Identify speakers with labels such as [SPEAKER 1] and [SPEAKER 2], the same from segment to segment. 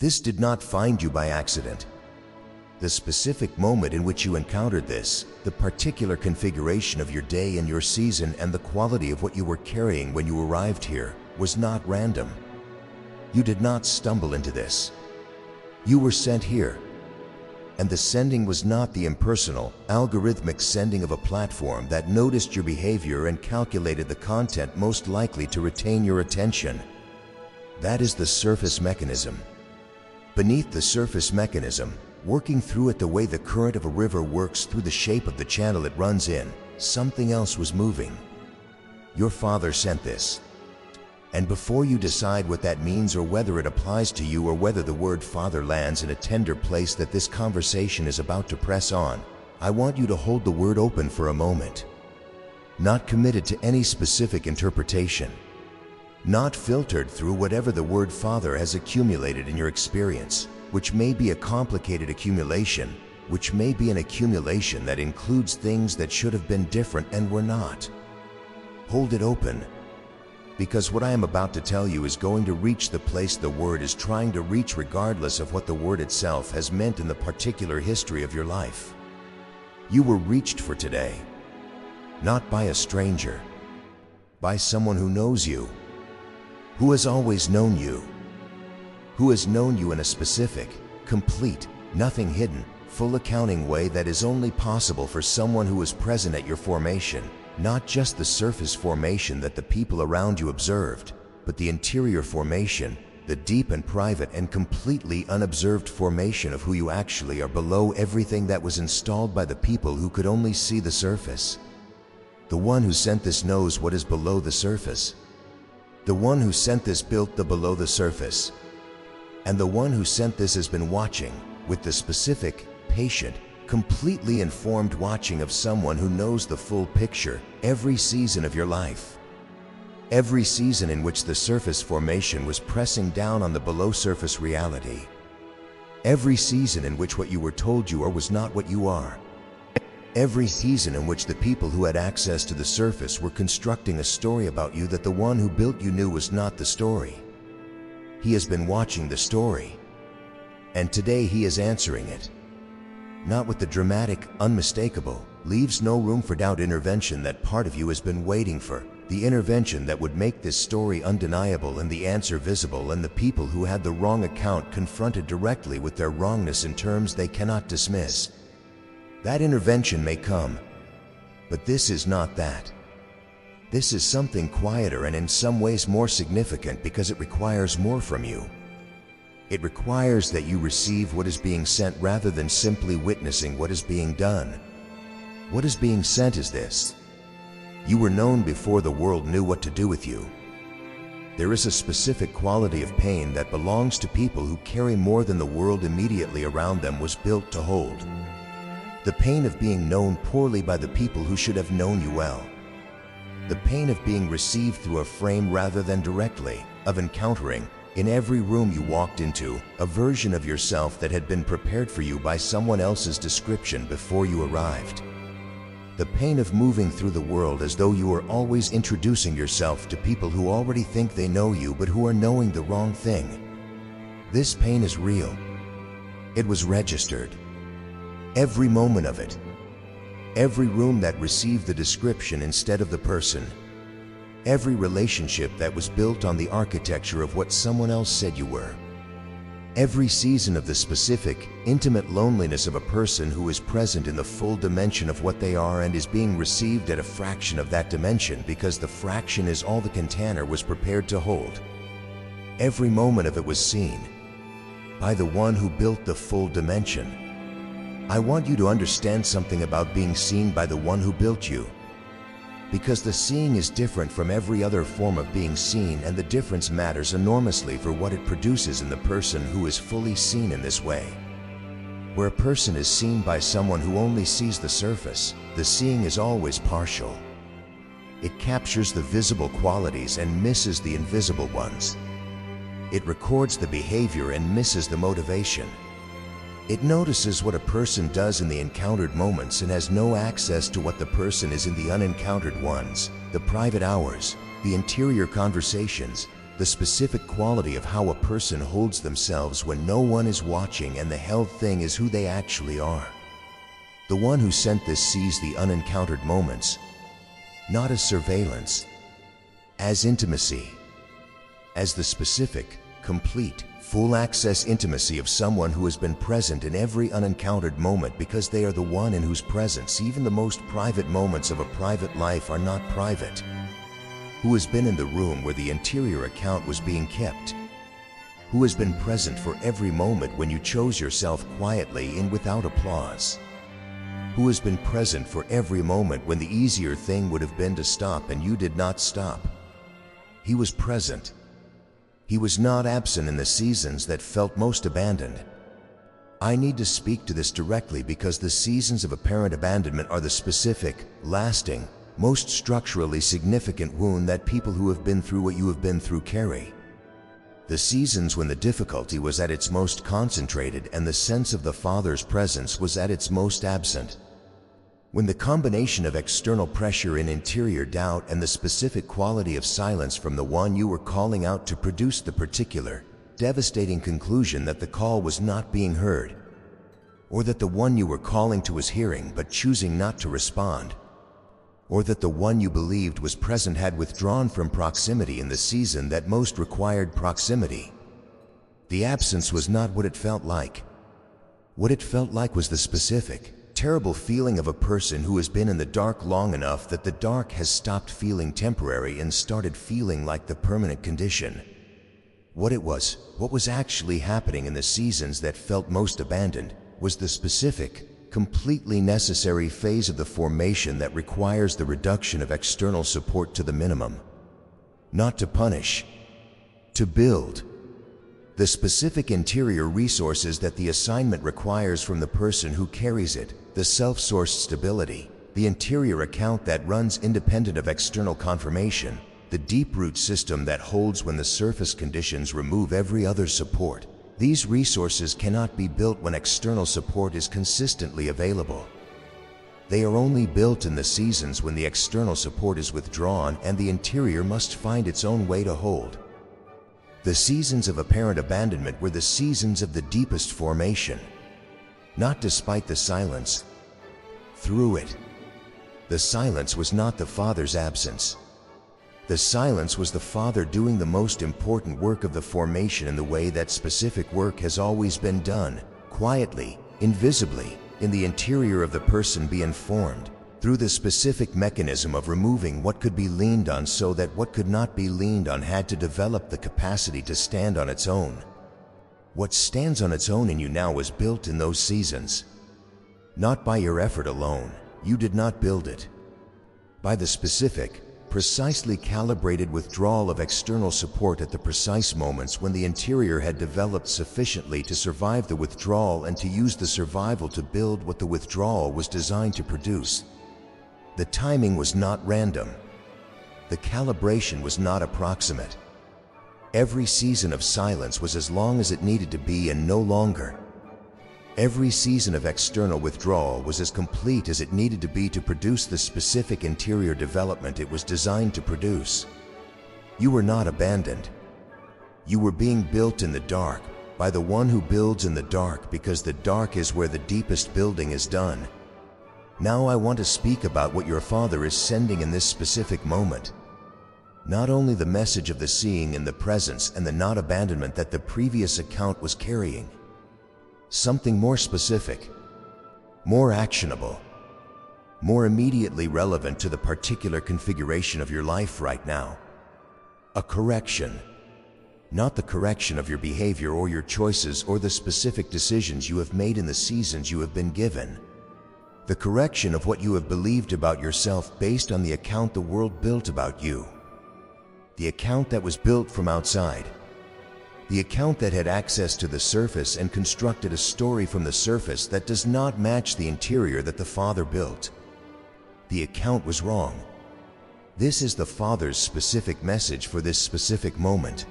[SPEAKER 1] This did not find you by accident. The specific moment in which you encountered this, the particular configuration of your day and your season, and the quality of what you were carrying when you arrived here was not random. You did not stumble into this. You were sent here. And the sending was not the impersonal, algorithmic sending of a platform that noticed your behavior and calculated the content most likely to retain your attention. That is the surface mechanism. Beneath the surface mechanism, working through it the way the current of a river works through the shape of the channel it runs in, something else was moving. Your father sent this. And before you decide what that means or whether it applies to you or whether the word father lands in a tender place that this conversation is about to press on, I want you to hold the word open for a moment. Not committed to any specific interpretation. Not filtered through whatever the word father has accumulated in your experience, which may be a complicated accumulation, which may be an accumulation that includes things that should have been different and were not. Hold it open. Because what I am about to tell you is going to reach the place the word is trying to reach regardless of what the word itself has meant in the particular history of your life. You were reached for today, not by a stranger, by someone who knows you, who has always known you, who has known you in a specific, complete, nothing hidden, full accounting way that is only possible for someone who was present at your formation. Not just the surface formation that the people around you observed, but the interior formation, the deep and private and completely unobserved formation of who you actually are below everything that was installed by the people who could only see the surface. The one who sent this knows what is below the surface. The one who sent this built the below the surface. And the one who sent this has been watching, with the specific, patient, completely informed watching of someone who knows the full picture, every season of your life. Every season in which the surface formation was pressing down on the below surface reality. Every season in which what you were told you are was not what you are. Every season in which the people who had access to the surface were constructing a story about you that the one who built you knew was not the story. He has been watching the story. And today he is answering it. Not with the dramatic, unmistakable, leaves no room for doubt intervention that part of you has been waiting for, the intervention that would make this story undeniable and the answer visible, and the people who had the wrong account confronted directly with their wrongness in terms they cannot dismiss. That intervention may come, but this is not that. This is something quieter and in some ways more significant because it requires more from you. It requires that you receive what is being sent rather than simply witnessing what is being done. What is being sent is this. You were known before the world knew what to do with you. There is a specific quality of pain that belongs to people who carry more than the world immediately around them was built to hold. The pain of being known poorly by the people who should have known you well. The pain of being received through a frame rather than directly, of encountering, in every room you walked into, a version of yourself that had been prepared for you by someone else's description before you arrived. The pain of moving through the world as though you were always introducing yourself to people who already think they know you but who are knowing the wrong thing. This pain is real. It was registered. Every moment of it. Every room that received the description instead of the person. Every relationship that was built on the architecture of what someone else said you were. Every season of the specific, intimate loneliness of a person who is present in the full dimension of what they are and is being received at a fraction of that dimension because the fraction is all the container was prepared to hold. Every moment of it was seen by the one who built the full dimension. I want you to understand something about being seen by the one who built you. Because the seeing is different from every other form of being seen, and the difference matters enormously for what it produces in the person who is fully seen in this way. Where a person is seen by someone who only sees the surface, the seeing is always partial. It captures the visible qualities and misses the invisible ones. It records the behavior and misses the motivation. It notices what a person does in the encountered moments and has no access to what the person is in the unencountered ones, the private hours, the interior conversations, the specific quality of how a person holds themselves when no one is watching and the held thing is who they actually are. The one who sent this sees the unencountered moments, not as surveillance, as intimacy, as the specific, complete, full access intimacy of someone who has been present in every unencountered moment because they are the one in whose presence even the most private moments of a private life are not private. Who has been in the room where the interior account was being kept. Who has been present for every moment when you chose yourself quietly in without applause. Who has been present for every moment when the easier thing would have been to stop and you did not stop. He was present. He was not absent in the seasons that felt most abandoned. I need to speak to this directly because the seasons of apparent abandonment are the specific, lasting, most structurally significant wound that people who have been through what you have been through carry. The seasons when the difficulty was at its most concentrated and the sense of the Father's presence was at its most absent. When the combination of external pressure and interior doubt and the specific quality of silence from the one you were calling out to produce the particular, devastating conclusion that the call was not being heard, or that the one you were calling to was hearing but choosing not to respond, or that the one you believed was present had withdrawn from proximity in the season that most required proximity. The absence was not what it felt like. What it felt like was the specific, terrible feeling of a person who has been in the dark long enough that the dark has stopped feeling temporary and started feeling like the permanent condition. What was actually happening in the seasons that felt most abandoned, was the specific, completely necessary phase of the formation that requires the reduction of external support to the minimum. Not to punish, to build. The specific interior resources that the assignment requires from the person who carries it, the self-sourced stability, the interior account that runs independent of external confirmation, the deep-root system that holds when the surface conditions remove every other support. These resources cannot be built when external support is consistently available. They are only built in the seasons when the external support is withdrawn and the interior must find its own way to hold. The seasons of apparent abandonment were the seasons of the deepest formation. Not despite the silence, through it. The silence was not the Father's absence. The silence was the Father doing the most important work of the formation in the way that specific work has always been done, quietly, invisibly, in the interior of the person being formed, through the specific mechanism of removing what could be leaned on so that what could not be leaned on had to develop the capacity to stand on its own. What stands on its own in you now was built in those seasons. Not by your effort alone, you did not build it. By the specific, precisely calibrated withdrawal of external support at the precise moments when the interior had developed sufficiently to survive the withdrawal and to use the survival to build what the withdrawal was designed to produce. The timing was not random. The calibration was not approximate. Every season of silence was as long as it needed to be and no longer. Every season of external withdrawal was as complete as it needed to be to produce the specific interior development it was designed to produce. You were not abandoned. You were being built in the dark, by the one who builds in the dark because the dark is where the deepest building is done. Now I want to speak about what your Father is sending in this specific moment. Not only the message of the seeing in the presence and the not abandonment that the previous account was carrying. Something more specific, more actionable, more immediately relevant to the particular configuration of your life right now. A correction. Not the correction of your behavior or your choices or the specific decisions you have made in the seasons you have been given. The correction of what you have believed about yourself based on the account the world built about you. The account that was built from outside. The account that had access to the surface and constructed a story from the surface that does not match the interior that the Father built. The account was wrong. This is the Father's specific message for this specific moment.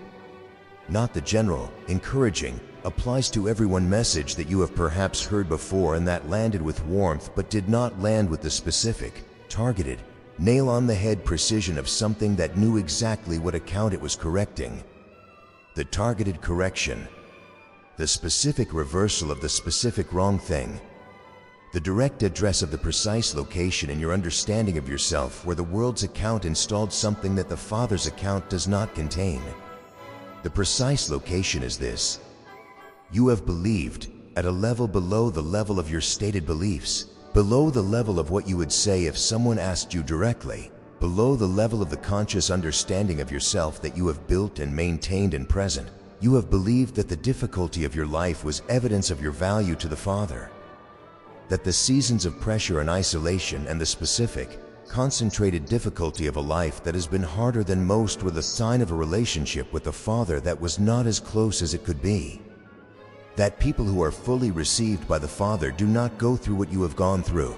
[SPEAKER 1] Not the general, encouraging, applies to everyone message that you have perhaps heard before and that landed with warmth but did not land with the specific, targeted, nail-on-the-head precision of something that knew exactly what account it was correcting, the targeted correction, the specific reversal of the specific wrong thing, the direct address of the precise location in your understanding of yourself where the world's account installed something that the Father's account does not contain. The precise location is this: you have believed at a level below the level of your stated beliefs, below the level of what you would say if someone asked you directly, below the level of the conscious understanding of yourself that you have built and maintained and present. You have believed that the difficulty of your life was evidence of your value to the Father, that the seasons of pressure and isolation and the specific, concentrated difficulty of a life that has been harder than most were the sign of a relationship with the Father that was not as close as it could be. That people who are fully received by the Father do not go through what you have gone through.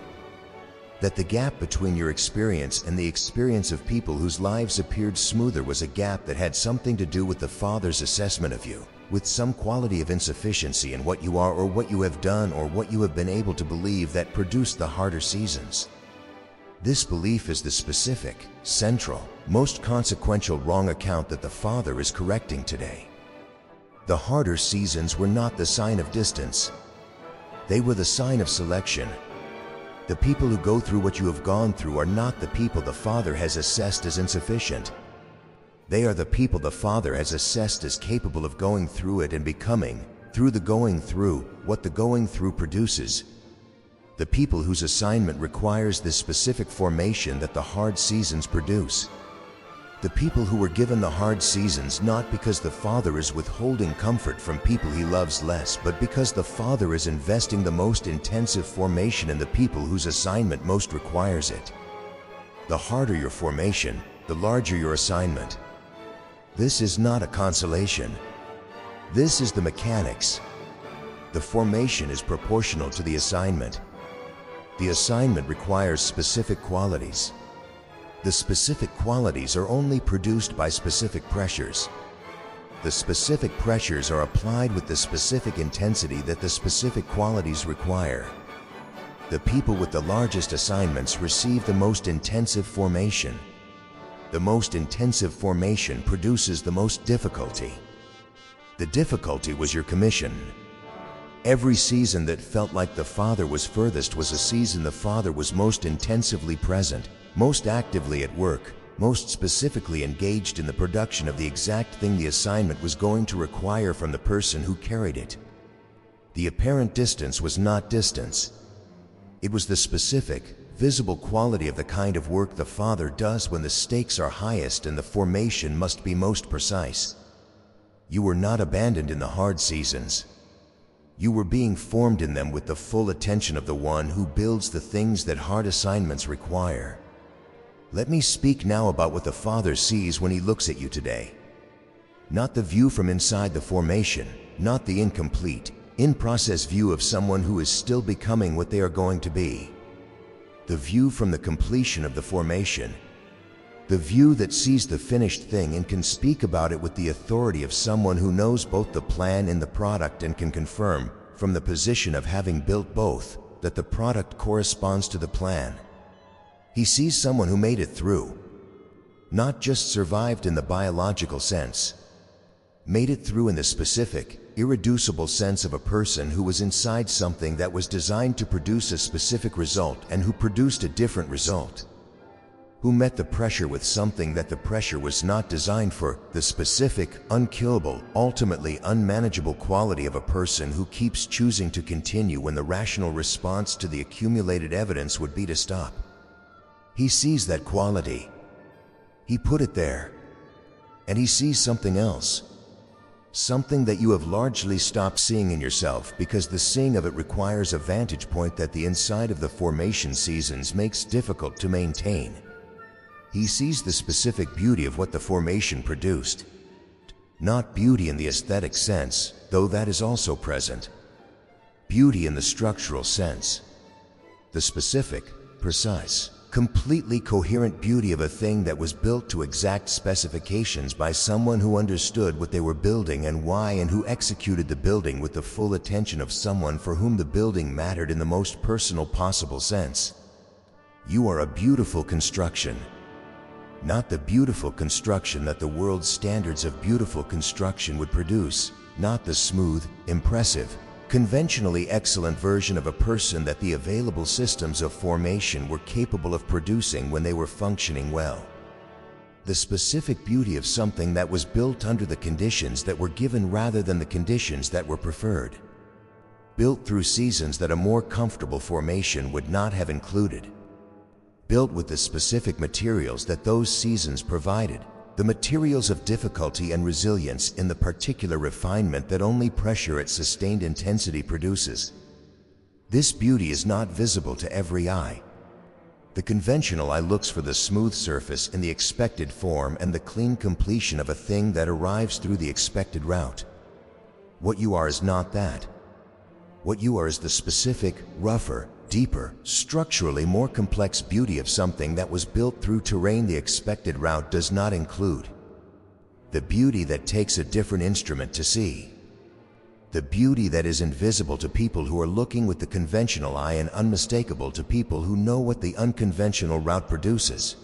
[SPEAKER 1] That the gap between your experience and the experience of people whose lives appeared smoother was a gap that had something to do with the Father's assessment of you, with some quality of insufficiency in what you are or what you have done or what you have been able to believe that produced the harder seasons. This belief is the specific, central, most consequential wrong account that the Father is correcting today. The harder seasons were not the sign of distance. They were the sign of selection. The people who go through what you have gone through are not the people the Father has assessed as insufficient. They are the people the Father has assessed as capable of going through it and becoming, through the going through, what the going through produces. The people whose assignment requires this specific formation that the hard seasons produce. The people who were given the hard seasons not because the Father is withholding comfort from people he loves less, but because the Father is investing the most intensive formation in the people whose assignment most requires it. The harder your formation, the larger your assignment. This is not a consolation. This is the mechanics. The formation is proportional to the assignment. The assignment requires specific qualities. The specific qualities are only produced by specific pressures. The specific pressures are applied with the specific intensity that the specific qualities require. The people with the largest assignments receive the most intensive formation. The most intensive formation produces the most difficulty. The difficulty was your commission. Every season that felt like the Father was furthest was a season the Father was most intensively present, most actively at work, most specifically engaged in the production of the exact thing the assignment was going to require from the person who carried it. The apparent distance was not distance. It was the specific, visible quality of the kind of work the Father does when the stakes are highest and the formation must be most precise. You were not abandoned in the hard seasons. You were being formed in them with the full attention of the one who builds the things that hard assignments require. Let me speak now about what the Father sees when he looks at you today. Not the view from inside the formation, not the incomplete, in-process view of someone who is still becoming what they are going to be. The view from the completion of the formation. The view that sees the finished thing and can speak about it with the authority of someone who knows both the plan and the product and can confirm, from the position of having built both, that the product corresponds to the plan. He sees someone who made it through. Not just survived in the biological sense. Made it through in the specific, irreducible sense of a person who was inside something that was designed to produce a specific result and who produced a different result. Who met the pressure with something that the pressure was not designed for, the specific, unkillable, ultimately unmanageable quality of a person who keeps choosing to continue when the rational response to the accumulated evidence would be to stop. He sees that quality. He put it there. And he sees something else. Something that you have largely stopped seeing in yourself because the seeing of it requires a vantage point that the inside of the formation seasons makes difficult to maintain. He sees the specific beauty of what the formation produced. Not beauty in the aesthetic sense, though that is also present. Beauty in the structural sense. The specific, precise, completely coherent beauty of a thing that was built to exact specifications by someone who understood what they were building and why, and who executed the building with the full attention of someone for whom the building mattered in the most personal possible sense. You are a beautiful construction. Not the beautiful construction that the world's standards of beautiful construction would produce, not the smooth, impressive, conventionally excellent version of a person that the available systems of formation were capable of producing when they were functioning well. The specific beauty of something that was built under the conditions that were given rather than the conditions that were preferred. Built through seasons that a more comfortable formation would not have included. Built with the specific materials that those seasons provided, the materials of difficulty and resilience in the particular refinement that only pressure at sustained intensity produces. This beauty is not visible to every eye. The conventional eye looks for the smooth surface in the expected form and the clean completion of a thing that arrives through the expected route. What you are is not that. What you are is the specific, rougher, deeper, structurally more complex beauty of something that was built through terrain the expected route does not include. The beauty that takes a different instrument to see. The beauty that is invisible to people who are looking with the conventional eye and unmistakable to people who know what the unconventional route produces.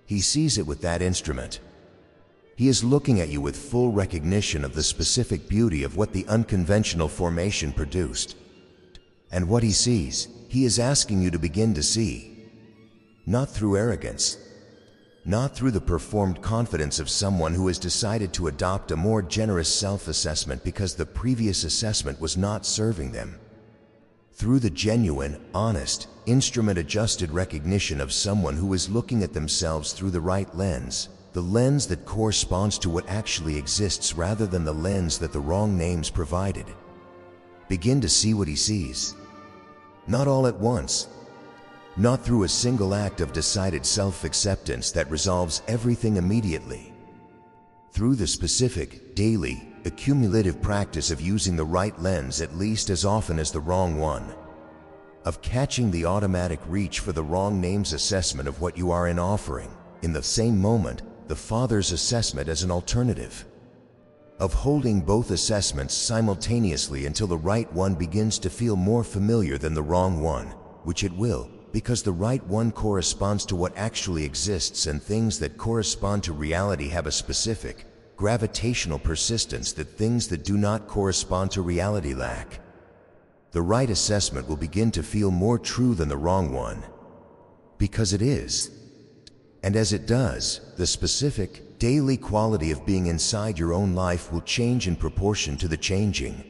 [SPEAKER 1] He sees it with that instrument. He is looking at you with full recognition of the specific beauty of what the unconventional formation produced. And what he sees, he is asking you to begin to see. Not through arrogance. Not through the performed confidence of someone who has decided to adopt a more generous self-assessment because the previous assessment was not serving them. Through the genuine, honest, instrument-adjusted recognition of someone who is looking at themselves through the right lens, the lens that corresponds to what actually exists rather than the lens that the wrong names provided. Begin to see what he sees. Not all at once. Not through a single act of decided self-acceptance that resolves everything immediately. Through the specific, daily, accumulative practice of using the right lens at least as often as the wrong one. Of catching the automatic reach for the wrong name's assessment of what you are in offering, in the same moment, the Father's assessment as an alternative. Of holding both assessments simultaneously until the right one begins to feel more familiar than the wrong one, which it will, because the right one corresponds to what actually exists and things that correspond to reality have a specific, gravitational persistence that things that do not correspond to reality lack. The right assessment will begin to feel more true than the wrong one. Because it is. And as it does, the specific, daily quality of being inside your own life will change in proportion to the changing.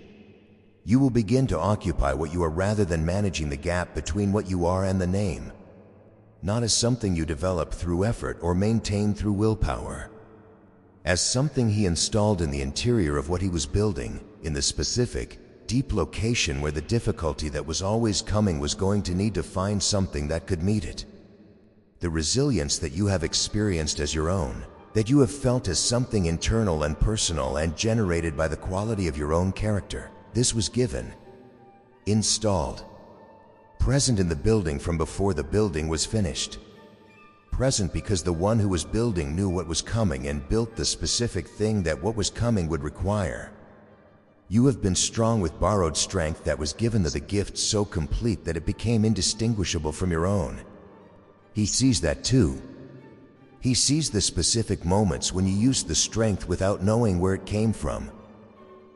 [SPEAKER 1] You will begin to occupy what you are rather than managing the gap between what you are and the name. Not as something you develop through effort or maintain through willpower. As something he installed in the interior of what he was building, in the specific, deep location where the difficulty that was always coming was going to need to find something that could meet it. The resilience that you have experienced as your own, that you have felt as something internal and personal and generated by the quality of your own character. This was given, installed, present in the building from before the building was finished. Present because the one who was building knew what was coming and built the specific thing that what was coming would require. You have been strong with borrowed strength that was given to the gift so complete that it became indistinguishable from your own. He sees that too. He sees the specific moments when you used the strength without knowing where it came from.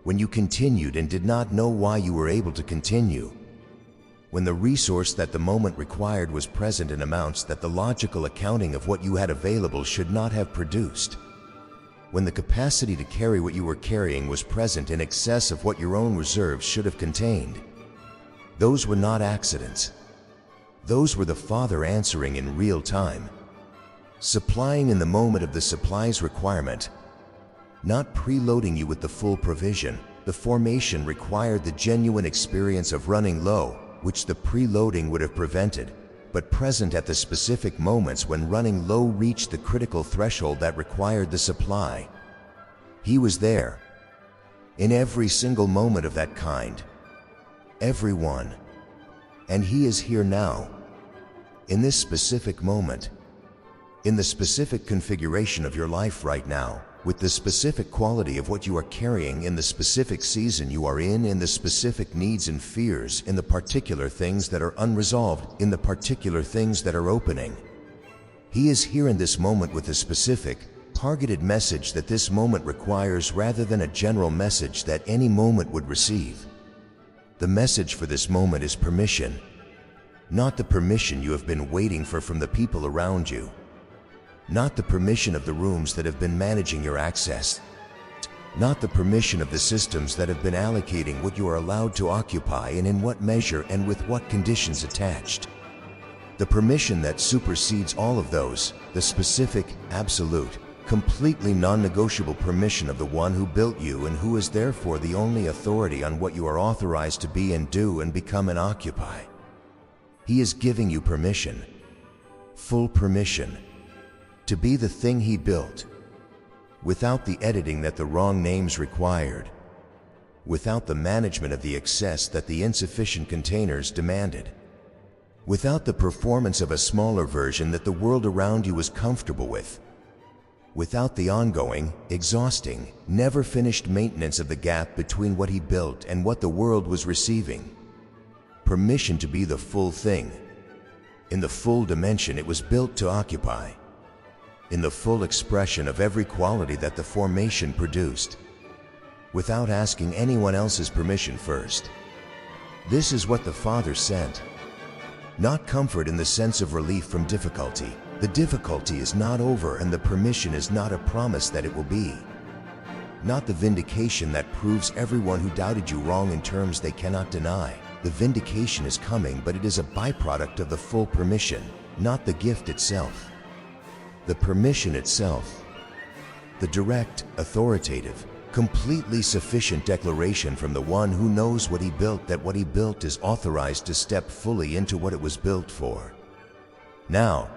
[SPEAKER 1] When you continued and did not know why you were able to continue. When the resource that the moment required was present in amounts that the logical accounting of what you had available should not have produced. When the capacity to carry what you were carrying was present in excess of what your own reserves should have contained. Those were not accidents. Those were the Father answering in real time. Supplying in the moment of the supply's requirement. Not preloading you with the full provision. The formation required the genuine experience of running low, which the preloading would have prevented, but present at the specific moments when running low reached the critical threshold that required the supply. He was there. In every single moment of that kind. Every one. And he is here now. In this specific moment. In the specific configuration of your life right now. With the specific quality of what you are carrying in the specific season you are in the specific needs and fears, in the particular things that are unresolved, in the particular things that are opening. He is here in this moment with a specific, targeted message that this moment requires rather than a general message that any moment would receive. The message for this moment is permission, not the permission you have been waiting for from the people around you, not the permission of the rooms that have been managing your access, not the permission of the systems that have been allocating what you are allowed to occupy and in what measure and with what conditions attached. The permission that supersedes all of those, the specific, absolute, completely non-negotiable permission of the one who built you and who is therefore the only authority on what you are authorized to be and do and become and occupy. He is giving you permission, full permission, to be the thing he built, without the editing that the wrong names required, without the management of the excess that the insufficient containers demanded, without the performance of a smaller version that the world around you was comfortable with, without the ongoing, exhausting, never finished maintenance of the gap between what he built and what the world was receiving. Permission to be the full thing, in the full dimension it was built to occupy, in the full expression of every quality that the formation produced, without asking anyone else's permission first. This is what the Father sent. Not comfort in the sense of relief from difficulty. The difficulty is not over and the permission is not a promise that it will be. Not the vindication that proves everyone who doubted you wrong in terms they cannot deny. The vindication is coming, but it is a byproduct of the full permission, not the gift itself. The permission itself, the direct, authoritative, completely sufficient declaration from the one who knows what he built that what he built is authorized to step fully into what it was built for. Now,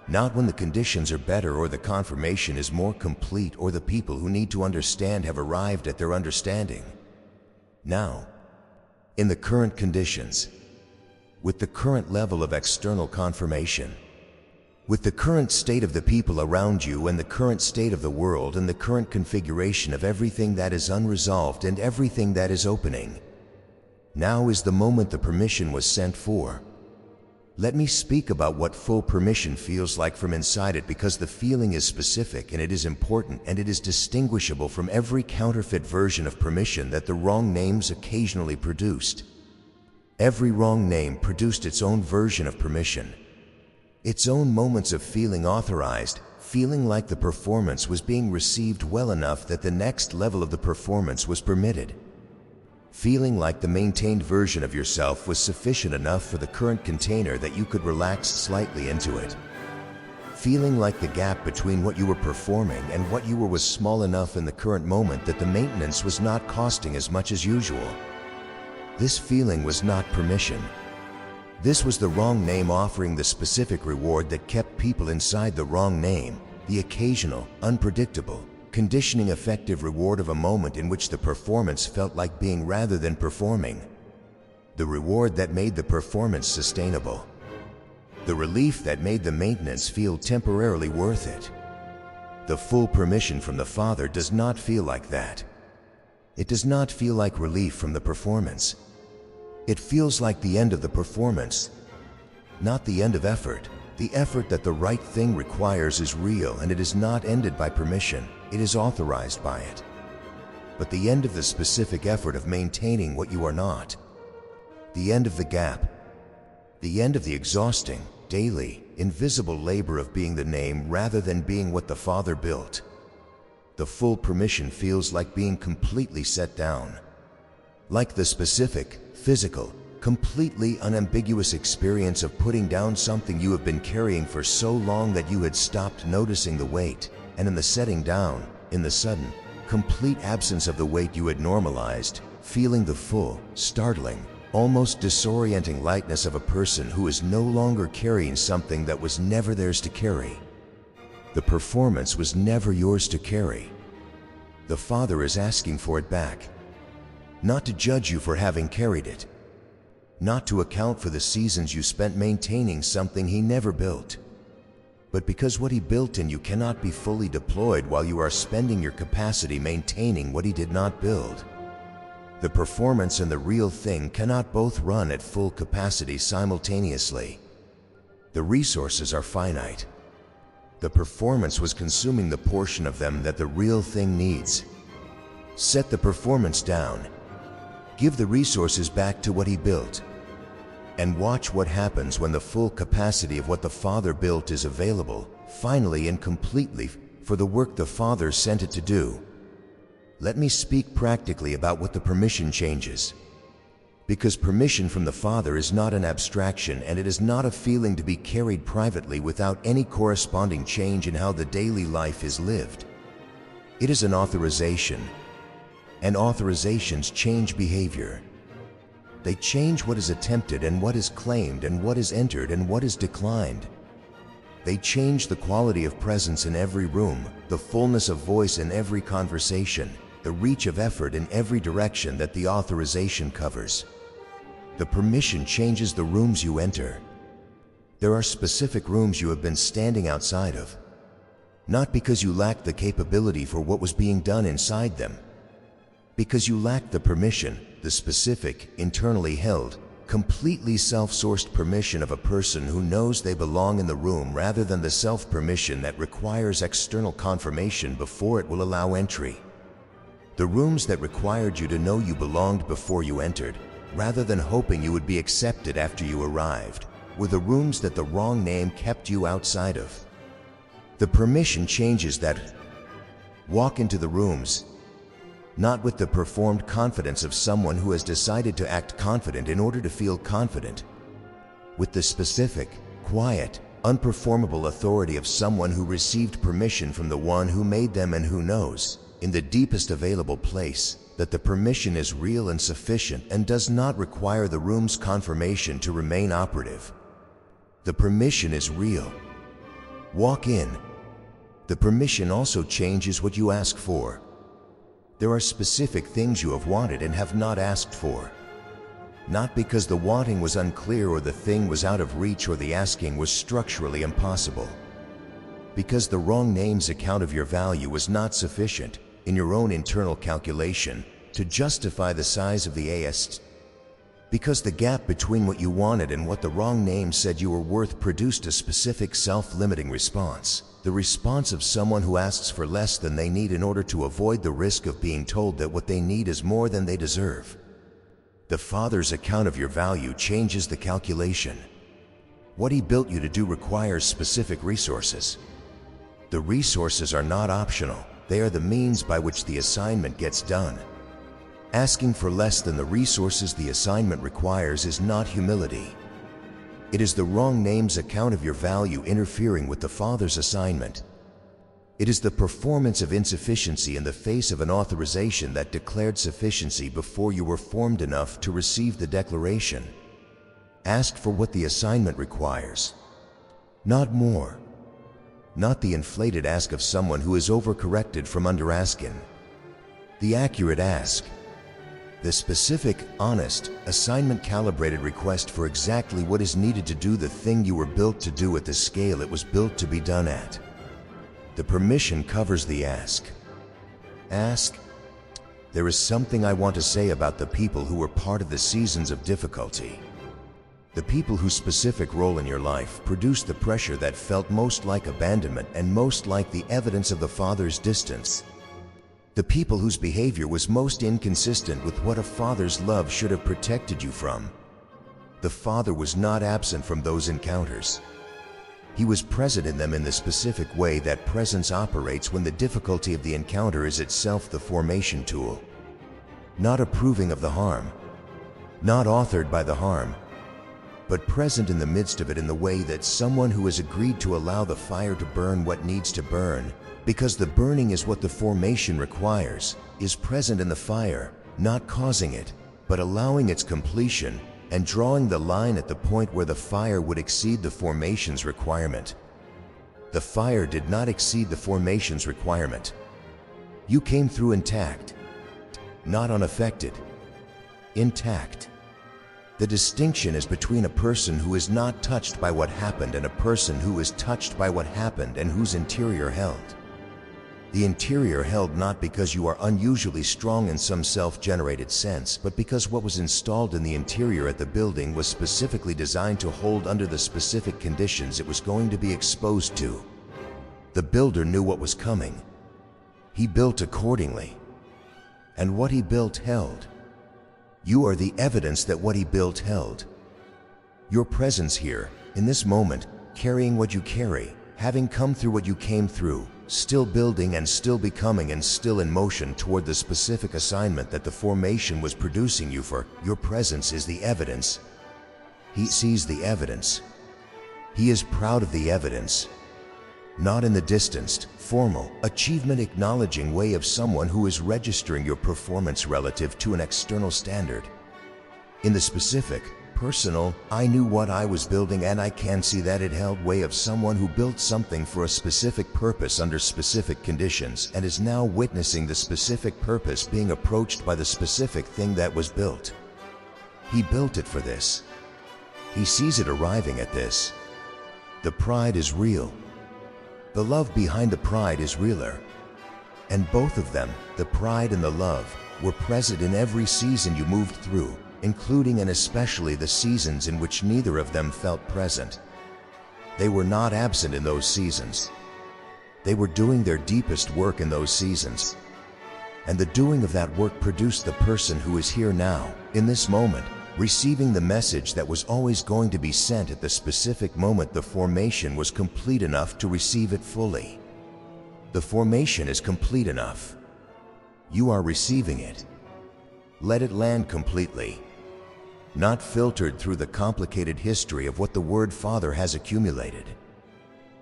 [SPEAKER 1] not when the conditions are better or the confirmation is more complete or the people who need to understand have arrived at their understanding. Now, in the current conditions, with the current level of external confirmation, with the current state of the people around you and the current state of the world and the current configuration of everything that is unresolved and everything that is opening. Now is the moment the permission was sent for. Let me speak about what full permission feels like from inside it, because the feeling is specific and it is important and it is distinguishable from every counterfeit version of permission that the wrong names occasionally produced. Every wrong name produced its own version of permission. Its own moments of feeling authorized, feeling like the performance was being received well enough that the next level of the performance was permitted. Feeling like the maintained version of yourself was sufficient enough for the current container that you could relax slightly into it. Feeling like the gap between what you were performing and what you were was small enough in the current moment that the maintenance was not costing as much as usual. This feeling was not permission. This was the wrong name offering the specific reward that kept people inside the wrong name, the occasional, unpredictable, conditioning effective reward of a moment in which the performance felt like being rather than performing. The reward that made the performance sustainable. The relief that made the maintenance feel temporarily worth it. The full permission from the Father does not feel like that. It does not feel like relief from the performance. It feels like the end of the performance, not the end of effort. The effort that the right thing requires is real and it is not ended by permission, it is authorized by it. But the end of the specific effort of maintaining what you are not, the end of the gap, the end of the exhausting, daily, invisible labor of being the name rather than being what the Father built. The full permission feels like being completely set down, like the specific, physical, completely unambiguous experience of putting down something you have been carrying for so long that you had stopped noticing the weight, and in the setting down, in the sudden, complete absence of the weight you had normalized, feeling the full, startling, almost disorienting lightness of a person who is no longer carrying something that was never theirs to carry. The performance was never yours to carry. The Father is asking for it back. Not to judge you for having carried it. Not to account for the seasons you spent maintaining something He never built. But because what He built in you cannot be fully deployed while you are spending your capacity maintaining what He did not build. The performance and the real thing cannot both run at full capacity simultaneously. The resources are finite. The performance was consuming the portion of them that the real thing needs. Set the performance down. Give the resources back to what he built. And watch what happens when the full capacity of what the Father built is available, finally and completely, for the work the Father sent it to do. Let me speak practically about what the permission changes. Because permission from the Father is not an abstraction, and it is not a feeling to be carried privately without any corresponding change in how the daily life is lived. It is an authorization, and authorizations change behavior. They change what is attempted and what is claimed and what is entered and what is declined. They change the quality of presence in every room, the fullness of voice in every conversation, the reach of effort in every direction that the authorization covers. The permission changes the rooms you enter. There are specific rooms you have been standing outside of, not because you lacked the capability for what was being done inside them, because you lacked the permission, the specific, internally held, completely self-sourced permission of a person who knows they belong in the room, rather than the self-permission that requires external confirmation before it will allow entry. The rooms that required you to know you belonged before you entered, rather than hoping you would be accepted after you arrived, were the rooms that the wrong name kept you outside of. The permission changes that. Walk into the rooms, not with the performed confidence of someone who has decided to act confident in order to feel confident, with the specific, quiet, unperformable authority of someone who received permission from the one who made them and who knows, in the deepest available place, that the permission is real and sufficient and does not require the room's confirmation to remain operative. The permission is real. Walk in. The permission also changes what you ask for. There are specific things you have wanted and have not asked for. Not because the wanting was unclear or the thing was out of reach or the asking was structurally impossible. Because the wrong name's account of your value was not sufficient, in your own internal calculation, to justify the size of the ask. Because the gap between what you wanted and what the wrong name said you were worth produced a specific self-limiting response. The response of someone who asks for less than they need in order to avoid the risk of being told that what they need is more than they deserve. The Father's account of your value changes the calculation. What He built you to do requires specific resources. The resources are not optional. They are the means by which the assignment gets done. Asking for less than the resources the assignment requires is not humility. It is the wrong name's account of your value interfering with the Father's assignment. It is the performance of insufficiency in the face of an authorization that declared sufficiency before you were formed enough to receive the declaration. Ask for what the assignment requires, not more. Not the inflated ask of someone who is overcorrected from under-asking. The accurate ask. The specific, honest, assignment-calibrated request for exactly what is needed to do the thing you were built to do at the scale it was built to be done at. The permission covers the ask. Ask. There is something I want to say about the people who were part of the seasons of difficulty. The people whose specific role in your life produced the pressure that felt most like abandonment and most like the evidence of the Father's distance. The people whose behavior was most inconsistent with what a father's love should have protected you from. The Father was not absent from those encounters. He was present in them in the specific way that presence operates when the difficulty of the encounter is itself the formation tool. Not approving of the harm, not authored by the harm, but present in the midst of it in the way that someone who has agreed to allow the fire to burn what needs to burn, because the burning is what the formation requires, is present in the fire, not causing it, but allowing its completion, and drawing the line at the point where the fire would exceed the formation's requirement. The fire did not exceed the formation's requirement. You came through intact, not unaffected. Intact. The distinction is between a person who is not touched by what happened and a person who is touched by what happened and whose interior held. The interior held not because you are unusually strong in some self-generated sense, but because what was installed in the interior at the building was specifically designed to hold under the specific conditions it was going to be exposed to. The builder knew what was coming. He built accordingly. And what he built held. You are the evidence that what he built held. Your presence here, in this moment, carrying what you carry, having come through what you came through, still building and still becoming and still in motion toward the specific assignment that the formation was producing you for, your presence is the evidence. He sees the evidence. He is proud of the evidence. Not in the distanced, formal, achievement-acknowledging way of someone who is registering your performance relative to an external standard. In the specific, personal, I knew what I was building and I can see that it held way of someone who built something for a specific purpose under specific conditions and is now witnessing the specific purpose being approached by the specific thing that was built. He built it for this. He sees it arriving at this. The pride is real. The love behind the pride is realer. And both of them, the pride and the love, were present in every season you moved through, including and especially the seasons in which neither of them felt present. They were not absent in those seasons. They were doing their deepest work in those seasons. And the doing of that work produced the person who is here now, in this moment, receiving the message that was always going to be sent at the specific moment the formation was complete enough to receive it fully. The formation is complete enough. You are receiving it. Let it land completely. Not filtered through the complicated history of what the Word Father has accumulated.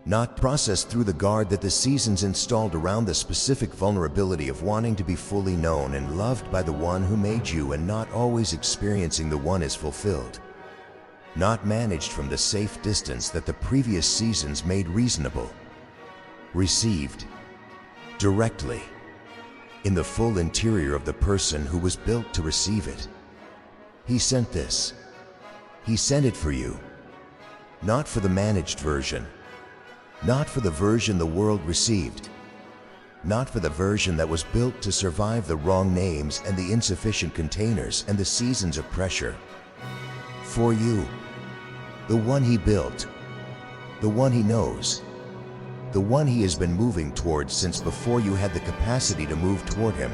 [SPEAKER 1] Not processed through the guard that the seasons installed around the specific vulnerability of wanting to be fully known and loved by the one who made you and not always experiencing the one is fulfilled. Not managed from the safe distance that the previous seasons made reasonable. Received. Directly. In the full interior of the person who was built to receive it. He sent this. He sent it for you. Not for the managed version. Not for the version the world received. Not for the version that was built to survive the wrong names and the insufficient containers and the seasons of pressure. For you. The one he built. The one he knows. The one he has been moving towards since before you had the capacity to move toward him.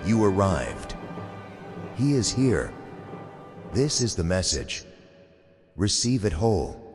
[SPEAKER 1] You arrived. He is here. This is the message. Receive it whole.